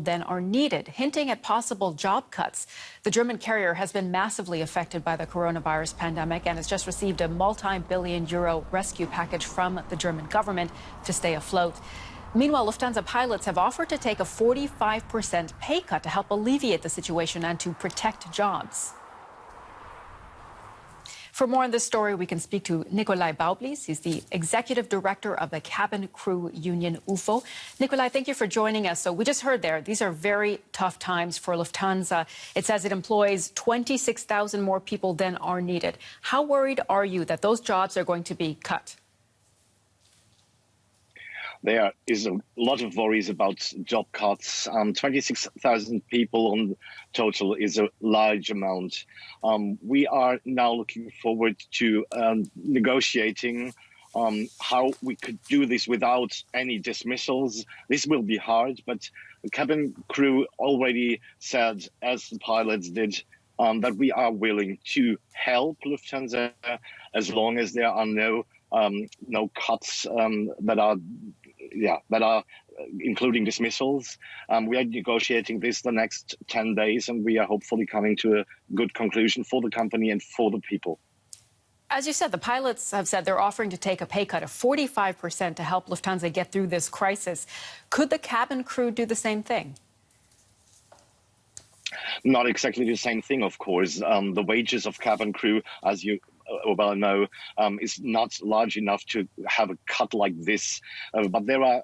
than are needed, hinting at possible job cuts. The German carrier has been massively affected by the coronavirus pandemic and has just received a multi-billion-euro rescue package from the German government to stay afloat. Meanwhile, Lufthansa pilots have offered to take a 45% pay cut to help alleviate the situation and to protect jobs. For more on this story, we can speak to Nikolai Baublis. He's the executive director of the cabin crew union UFO. Nikolai, thank you for joining us. So we just heard there, these are very tough times for Lufthansa. It says it employs 26,000 more people than are needed. How worried are you that those jobs are going to be cut? There is a lot of worries about job cuts. 26,000 people on total is a large amount. We are now looking forward to negotiating how we could do this without any dismissals. This will be hard, but the cabin crew already said, as the pilots did, that we are willing to help Lufthansa as long as there are no cuts that are including dismissals. We are negotiating this the next 10 days, and we are hopefully coming to a good conclusion for the company and for the people. As you said, the pilots have said they're offering to take a pay cut of 45% to help Lufthansa get through this crisis. Could the cabin crew do the same thing? Not exactly the same thing, of course. The wages of cabin crew, as you well know, is not large enough to have a cut like this. But there are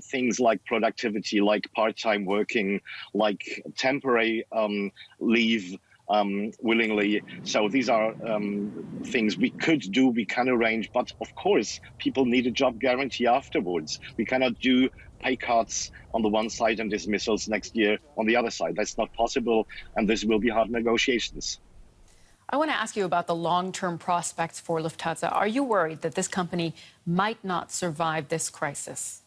things like productivity, like part-time working, like temporary leave willingly. So these are things we could do, we can arrange. But of course, people need a job guarantee afterwards. We cannot do pay cuts on the one side and dismissals next year on the other side. That's not possible, and this will be hard negotiations. I want to ask you about the long-term prospects for Lufthansa. Are you worried that this company might not survive this crisis?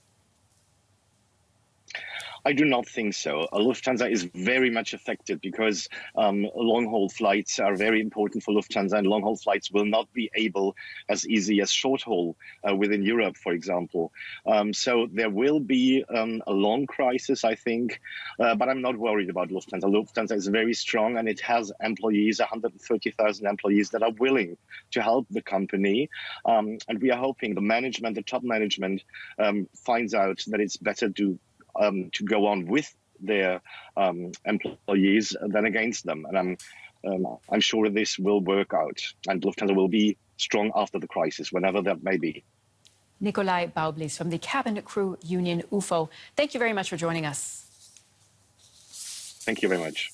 I do not think so. Lufthansa is very much affected because long-haul flights are very important for Lufthansa, and long-haul flights will not be able as easy as short-haul within Europe, for example. So there will be a long crisis, I think, but I'm not worried about Lufthansa. Lufthansa is very strong, and it has employees, 130,000 employees that are willing to help the company. And we are hoping the top management finds out that it's better to go on with their employees than against them. And I'm sure this will work out, and Lufthansa will be strong after the crisis, whenever that may be. Nikolai Baublis from the cabin crew union UFO. Thank you very much for joining us. Thank you very much.